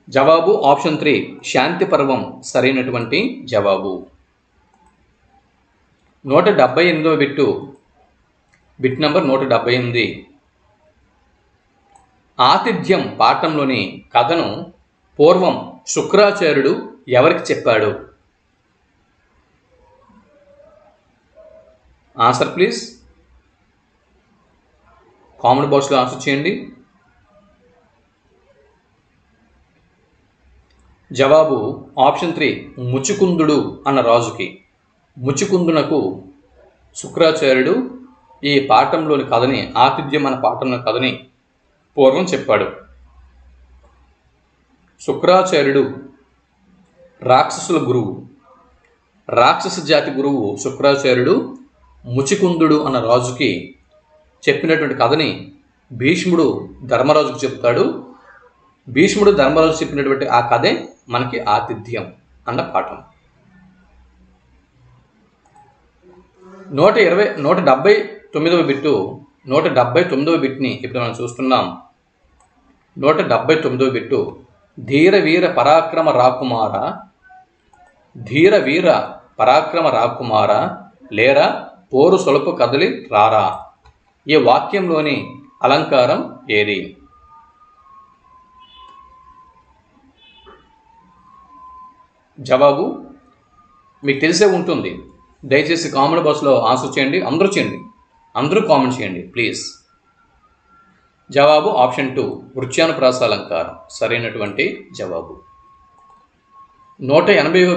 జవాబు ఆప్షన్ 3 శాంతి పర్వం సరైనటువంటి జవాబు. 178వ బిట్టు. Bit number 178. ఆతిథ్యం పాఠంలోని కథను పూర్వం శుక్రాచార్యుడు ఎవరికి చెప్పాడు? Answer please. కామెంట్ బాక్స్లో ఆన్సర్ చేయండి. జవాబు ఆప్షన్ 3 ముచుకుందుడు అన్న రాజుకి. ముచుకుందునకు శుక్రాచార్యుడు ఈ పాఠంలోని కథని, ఆతిథ్యం అన్న పాఠంలోని కథని పూర్వం చెప్పాడు. శుక్రాచార్యుడు రాక్షసుల గురువు, రాక్షస జాతి గురువు శుక్రాచార్యుడు ముచుకుందుడు అన్న రాజుకి చెప్పినటువంటి కథని భీష్ముడు ధర్మరాజుకు చెప్తాడు. భీష్ముడు ధర్మరాజు చెప్పినటువంటి ఆ కథే మనకి ఆతిథ్యం అన్న పాఠం. 179వ బిట్టు, 179వ బిట్ని ఇప్పుడు మనం చూస్తున్నాం. 179వ బిట్టు, ధీర వీర పరాక్రమ రాకుమార, ధీర వీర పరాక్రమ రాకుమార లేరా పోరు సొలపు కదలి రారా. ఈ వాక్యంలోని అలంకారం ఏది? జవాబు మీకు తెలిసే ఉంటుంది. దయచేసి కామెంట్ బాక్స్లో ఆన్సర్ చేయండి. అందరూ కామెంట్ చేయండి ప్లీజ్. జవాబు ఆప్షన్ 2 వృత్యానుప్రాస అలంకారం సరైనటువంటి జవాబు. 180వ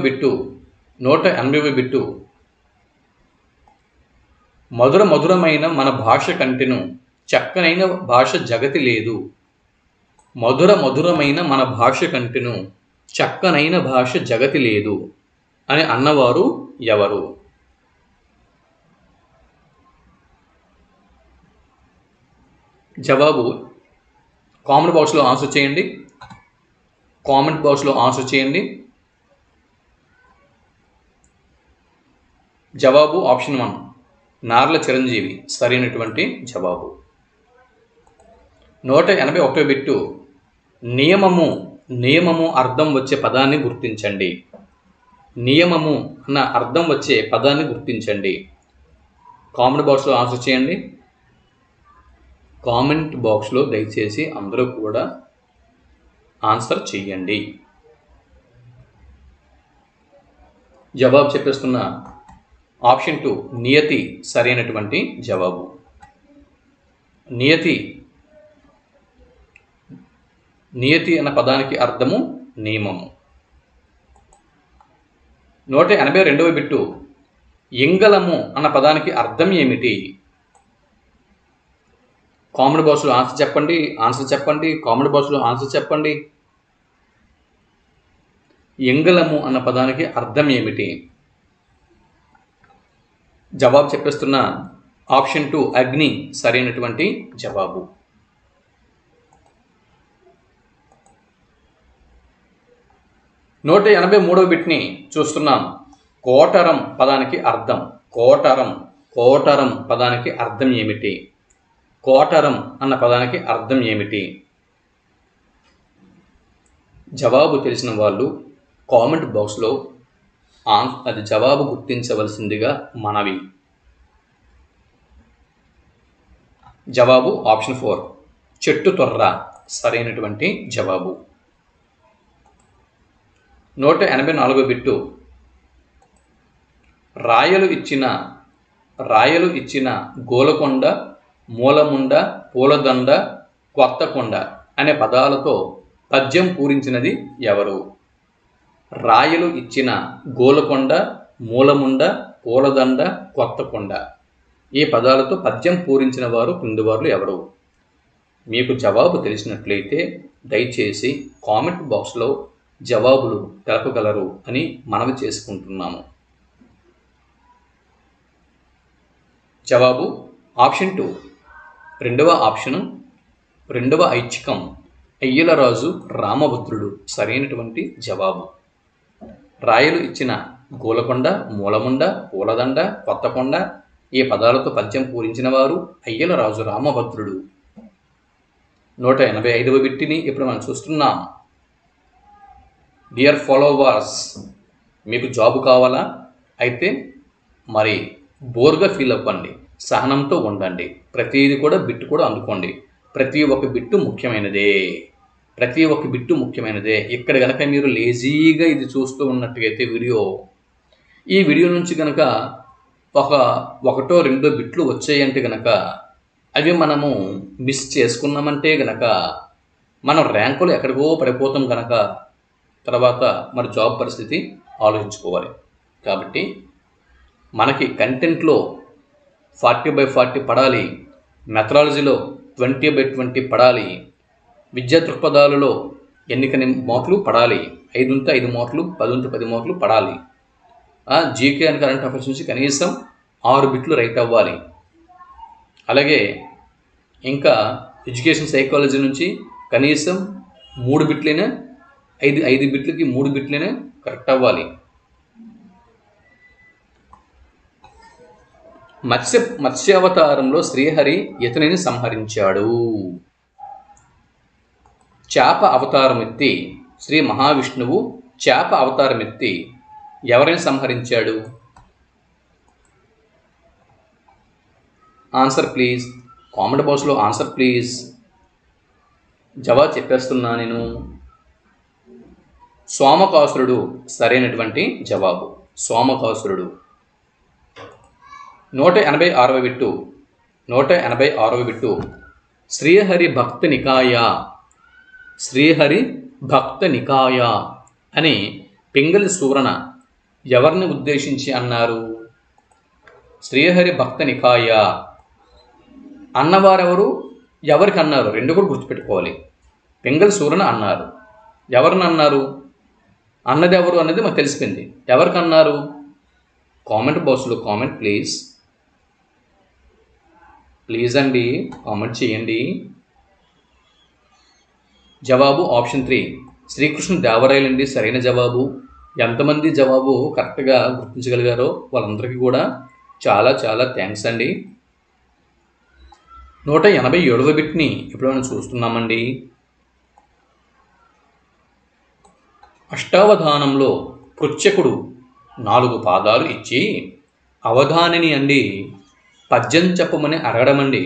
బిట్టు, మధురమైన మన భాష కంటెను చక్కనైన భాష జగతి లేదు. మధురమైన మన భాష కంటెను చక్కనైన భాష జగతి లేదు అని అన్నవారు ఎవరు? జవాబు కామెంట్ బాక్స్లో ఆన్సర్ చేయండి. జవాబు ఆప్షన్ 1 నార్ల చిరంజీవి సరైనటువంటి జవాబు. 181వ బిట్టు, నియమము అర్థం వచ్చే పదాన్ని గుర్తించండి. నియమము అన్న అర్థం వచ్చే పదాన్ని గుర్తించండి. కామెంట్ బాక్స్లో ఆన్సర్ చేయండి. కామెంట్ బాక్స్లో దయచేసి అందరూ కూడా ఆన్సర్ చేయండి. జవాబు చెప్పేస్తున్న ఆప్షన్ 2 నియతి సరైనటువంటి జవాబు. నియతి అన్న పదానికి అర్థము నియమము. 182వ బిట్టు, ఇంగళము అన్న పదానికి అర్థం ఏమిటి? కామెంట్ బాక్స్లో ఆన్సర్ చెప్పండి. కామెంట్ బాక్స్లో ఆన్సర్ చెప్పండి. ఇంగళము అన్న పదానికి అర్థం ఏమిటి? జవాబు చెప్పేస్తున్న ఆప్షన్ 2 అగ్ని సరైనటువంటి జవాబు. 183వ బిట్ని చూస్తున్నాం. కోటరం పదానికి అర్థం. కోటరం పదానికి అర్థం ఏమిటి? కోటరం అన్న పదానికి అర్థం ఏమిటి? జవాబు తెలిసిన వాళ్ళు కామెంట్ బాక్స్లో అది జవాబు గుర్తించవలసిందిగా మనవి. జవాబు ఆప్షన్ 4 చెట్టు తొర్ర సరైనటువంటి జవాబు. 184వ బిట్టు, రాయలు ఇచ్చిన గోలకొండ, మూలముండ, పూలదండ, కొత్తకొండ అనే పదాలతో పద్యం పూరించినది ఎవరు? రాయలు ఇచ్చిన గోలకొండ, మూలముండ, పూలదండ, కొత్తకొండ ఈ పదాలతో పద్యం పూరించిన వారు కిందివారు ఎవరు? మీకు జవాబు తెలిసినట్లయితే దయచేసి కామెంట్ బాక్స్లో జవాబులు తెలపగలరు అని మనవి చేసుకుంటున్నాము. జవాబు ఆప్షన్ 2 రెండవ ఆప్షను, రెండవ ఐచ్ఛికం అయ్యలరాజు రామభద్రుడు సరైనటువంటి జవాబు. రాయలు ఇచ్చిన గోలకొండ, మూలముండ, పూలదండ, కొత్తకొండ ఈ పదాలతో పద్యం పూరించిన వారు అయ్యలరాజు రామభద్రుడు. 185వ బిట్టిని ఇప్పుడు మనం చూస్తున్నాం. డియర్ ఫాలోవర్స్, మీకు జాబ్ కావాలా? అయితే మరి బోర్గా ఫీల్ అవ్వండి. సహనంతో ఉండండి. ప్రతిది కూడా బిట్టు కూడా అందుకోండి. ప్రతి ఒక్క బిట్టు ముఖ్యమైనదే. ప్రతి ఒక్క బిట్టు ముఖ్యమైనదే. ఇక్కడ గనక మీరు లేజీగా ఇది చూస్తూ ఉన్నట్టుగైతే ఈ వీడియో నుంచి గనక ఒకటో రెండో బిట్లు వచ్చాయంటే గనక అవి మనము మిస్ చేసుకున్నామంటే గనక మనం ర్యాంకులు ఎక్కడికో పడిపోతాం గనక తర్వాత మరి జాబ్ పరిస్థితి ఆలోచించుకోవాలి. కాబట్టి మనకి కంటెంట్లో 40/40 పడాలి, మెథడాలజీలో 20/20 పడాలి, విద్యా దృక్పథాలలో ఎన్నికని మార్కులు పడాలి, 5 ఉంటే 5 మార్కులు, 10 ఉంటే 10 మార్కులు పడాలి. జీకే అండ్ కరెంట్ అఫైర్స్ నుంచి కనీసం 6 బిట్లు రైట్ అవ్వాలి. అలాగే ఇంకా ఎడ్యుకేషన్ సైకాలజీ నుంచి కనీసం 3 బిట్లైనా 5 బిట్లకి 3 బిట్లైనా కరెక్ట్ అవ్వాలి. మత్స్యావతారంలో శ్రీహరి ఇతనిని సంహరించాడు. చేప అవతారం ఎత్తి శ్రీ మహావిష్ణువు చేప అవతారం ఎత్తి ఎవరిని సంహరించాడు? Answer please. కామెంట్ బాక్స్లో ఆన్సర్ ప్లీజ్. జవాబు చెప్పేస్తున్నా నేను. సోమకాసురుడు సరైనటువంటి జవాబు. సోమకాసురుడు. 186వ బిట్టు శ్రీహరి భక్త నికాయ అని పింగళి సూరణ ఎవరిని ఉద్దేశించి అన్నారు? శ్రీహరి భక్త నికాయ అన్నవారెవరు, ఎవరికి అన్నారు? రెండు కూడా గుర్తుపెట్టుకోవాలి. పింగళి సూరణ అన్నారు. ఎవరిని అన్నారు? అన్నది ఎవరు అనేది మాకు తెలిసిపోయింది. ఎవరికి అన్నారు? కామెంట్ బాక్స్లో కామెంట్ ప్లీజ్ అండి, కామెంట్ చేయండి. జవాబు ఆప్షన్ 3 శ్రీకృష్ణ దేవరాయలండి సరైన జవాబు. ఎంతమంది జవాబు కరెక్ట్గా గుర్తించగలిగారో వాళ్ళందరికీ కూడా చాలా చాలా థ్యాంక్స్ అండి. 187వ బిట్ని ఇప్పుడు మనం చూస్తున్నామండి. అష్టావధానంలో పృచ్ఛకుడు 4 పాదాలు ఇచ్చి అవధానిని అండి పద్యం చెప్పమని అడగడమండి.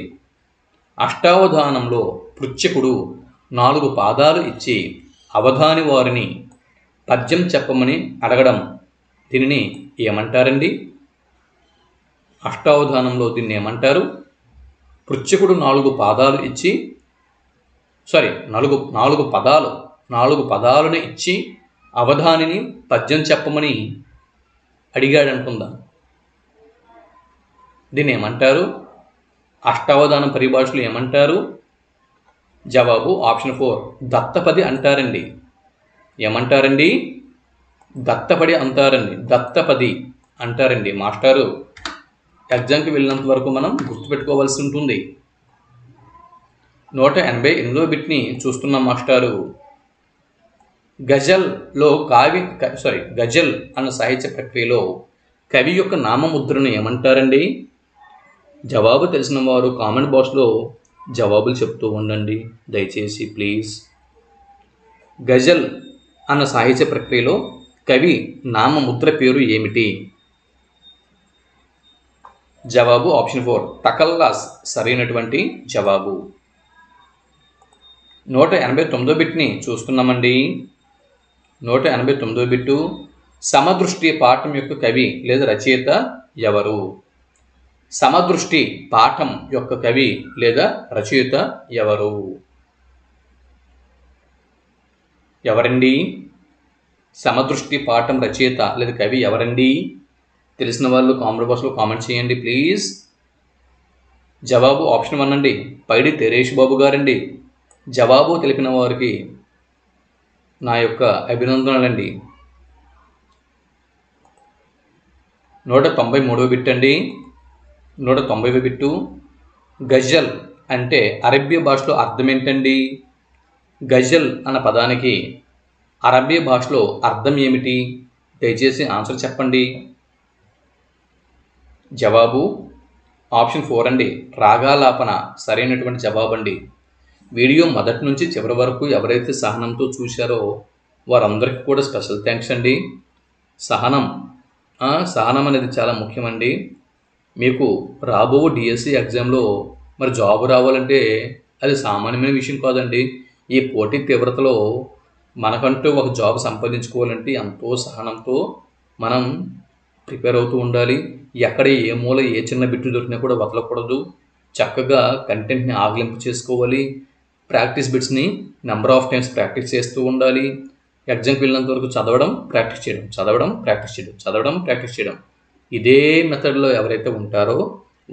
అష్టావధానంలో పృచ్ఛకుడు 4 పాదాలు ఇచ్చి అవధాని వారిని పద్యం చెప్పమని అడగడం దీనిని ఏమంటారండి? అష్టావధానంలో దీన్ని ఏమంటారు? పృచ్ఛకుడు 4 పాదాలు ఇచ్చి నాలుగు పదాలను ఇచ్చి అవధానిని పద్యం చెప్పమని అడిగాడు అనుకుందాం. దీన్ని ఏమంటారు? అష్టావధానం పరిభాషలో ఏమంటారు? జవాబు ఆప్షన్ 4 దత్తపది అంటారండి. ఏమంటారండి? దత్తపది అంటారండి. మాస్టారు ఎగ్జామ్కి వెళ్ళినంత వరకు మనం గుర్తుపెట్టుకోవాల్సి ఉంటుంది. 188వ బిట్ని చూస్తున్నాం మాస్టారు. గజల్ అన్న సాహిత్య ప్రక్రియలో కవి యొక్క నామముద్రను ఏమంటారండి? జవాబు తెలిసిన వారు కామెంట్ బాక్స్లో జవాబులు చెప్తూ ఉండండి దయచేసి ప్లీజ్. గజల్ అన్న సాహిత్య ప్రక్రియలో కవి నామముద్ర పేరు ఏమిటి? జవాబు ఆప్షన్ 4 తకల్లాస్ సరైనటువంటి జవాబు. 189వ బిట్ని చూస్తున్నామండి. 189వ బిట్టు సమదృష్టి పాఠం యొక్క కవి లేదా రచయిత ఎవరు? సమదృష్టి పాఠం యొక్క కవి లేదా రచయిత ఎవరు? ఎవరండి? సమదృష్టి పాఠం రచయిత లేదా కవి ఎవరండి? తెలిసిన వాళ్ళు కామెంట్ బాక్స్లో కామెంట్ చేయండి ప్లీజ్. జవాబు ఆప్షన్ 1 అండి పైడి తెరేష్ బాబు గారండి. జవాబు తెలిపిన వారికి నా యొక్క అభినందనలండి. 193వ బిట్ అండి. 190వ బిట్టు గజల్ అంటే అరబ్బీ భాషలో అర్థం ఏంటండి? గజల్ అన్న పదానికి అరబ్బీ భాషలో అర్థం ఏమిటి? దయచేసి ఆన్సర్ చెప్పండి. జవాబు ఆప్షన్ 4 అండి రాగాలాపన సరైనటువంటి జవాబు అండి. వీడియో మొదటి నుంచి చివరి వరకు ఎవరైతే సహనంతో చూశారో వారందరికీ కూడా స్పెషల్ థ్యాంక్స్ అండి. సహనం అనేది చాలా ముఖ్యమండి. మీకు రాబో డిఎస్సి ఎగ్జామ్లో మరి జాబ్ రావాలంటే అది సామాన్యమైన విషయం కాదండి. ఈ పోటీ తీవ్రతలో మనకంటూ ఒక జాబ్ సంపాదించుకోవాలంటే ఎంతో సహనంతో మనం ప్రిపేర్ అవుతూ ఉండాలి. ఎక్కడ ఏ మూల ఏ చిన్న బిట్టు దొరికినా కూడా వదలకూడదు. చక్కగా కంటెంట్ని ఆకలింపు చేసుకోవాలి. ప్రాక్టీస్ బిట్స్ని నెంబర్ ఆఫ్ టైమ్స్ ప్రాక్టీస్ చేస్తూ ఉండాలి. ఎగ్జామ్కి వెళ్ళినంత వరకు చదవడం, ప్రాక్టీస్ చేయడం, చదవడం, ప్రాక్టీస్ చేయడం, చదవడం, ప్రాక్టీస్ చేయడం. ఇదే మెథడ్లో ఎవరైతే ఉంటారో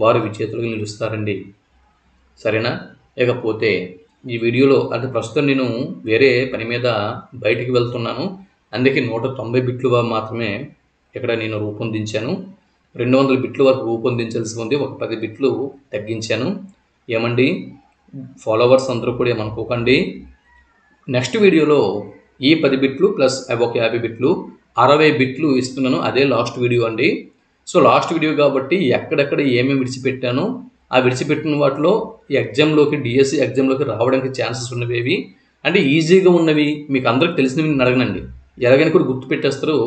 వారు విజేతలుగా నిలుస్తారండి. సరేనా? ఇకపోతే ఈ వీడియోలో అంటే ప్రస్తుతం నేను వేరే పని మీద బయటికి వెళ్తున్నాను. అందుకే 190 బిట్లు మాత్రమే ఇక్కడ నేను రూపొందించాను. 200 బిట్ల వరకు రూపొందించాల్సి ఉంది. ఒక 10 బిట్లు తగ్గించాను. ఏమండి, ఫాలోవర్స్ అందరూ కూడా ఏమనుకోకండి. నెక్స్ట్ వీడియోలో ఈ 10 బిట్లు ప్లస్ ఒక 50 బిట్లు 60 బిట్లు ఇస్తున్నాను. అదే లాస్ట్ వీడియో అండి. సో లాస్ట్ వీడియో కాబట్టి ఎక్కడెక్కడ ఏమేమి విడిచిపెట్టానో ఆ విడిచిపెట్టిన వాటిలో ఎగ్జామ్లోకి డిఎస్సి ఎగ్జామ్లోకి రావడానికి ఛాన్సెస్ ఉన్నవి అంటే ఈజీగా ఉన్నవి మీకు అందరికి తెలిసినవి నేను అడగనండి. ఎలాగైనా కూడా గుర్తుపెట్టేస్తారు.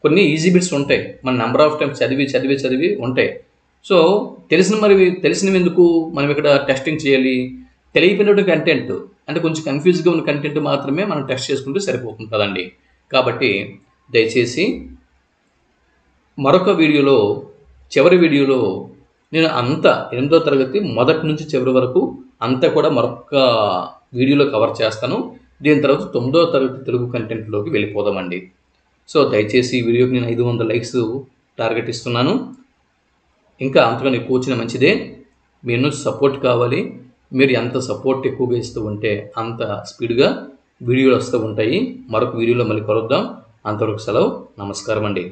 కొన్ని ఈజీ బిట్స్ ఉంటాయి, మన నెంబర్ ఆఫ్ టైమ్స్ చదివి ఉంటాయి. సో తెలిసినవి ఎందుకు మనం ఇక్కడ టెస్టింగ్ చేయాలి? తెలియపోయినటువంటి కంటెంట్ అంటే కొంచెం కన్ఫ్యూజ్గా ఉన్న కంటెంట్ మాత్రమే మనం టెస్ట్ చేసుకుంటే సరిపోతుంది కదండి. కాబట్టి దయచేసి మరొక వీడియోలో చివరి వీడియోలో నేను అంతా 8వ తరగతి మొదటి నుంచి చివరి వరకు అంతా కూడా మరొక వీడియోలో కవర్ చేస్తాను. దీని తర్వాత 9వ తరగతి తెలుగు కంటెంట్లోకి వెళ్ళిపోదామండి. సో దయచేసి ఈ వీడియోకి నేను 500 లైక్స్ టార్గెట్ ఇస్తున్నాను. ఇంకా అంతకన్నా ఎక్కువ వచ్చిన మంచిదే. మీ నుంచి సపోర్ట్ కావాలి. మీరు ఎంత సపోర్ట్ ఎక్కువగా ఇస్తూ ఉంటే అంత స్పీడ్గా వీడియోలు వస్తూ ఉంటాయి. మరొక వీడియోలో మళ్ళీ కలుద్దాం. అంతవరకు సెలవు. నమస్కారం అండి.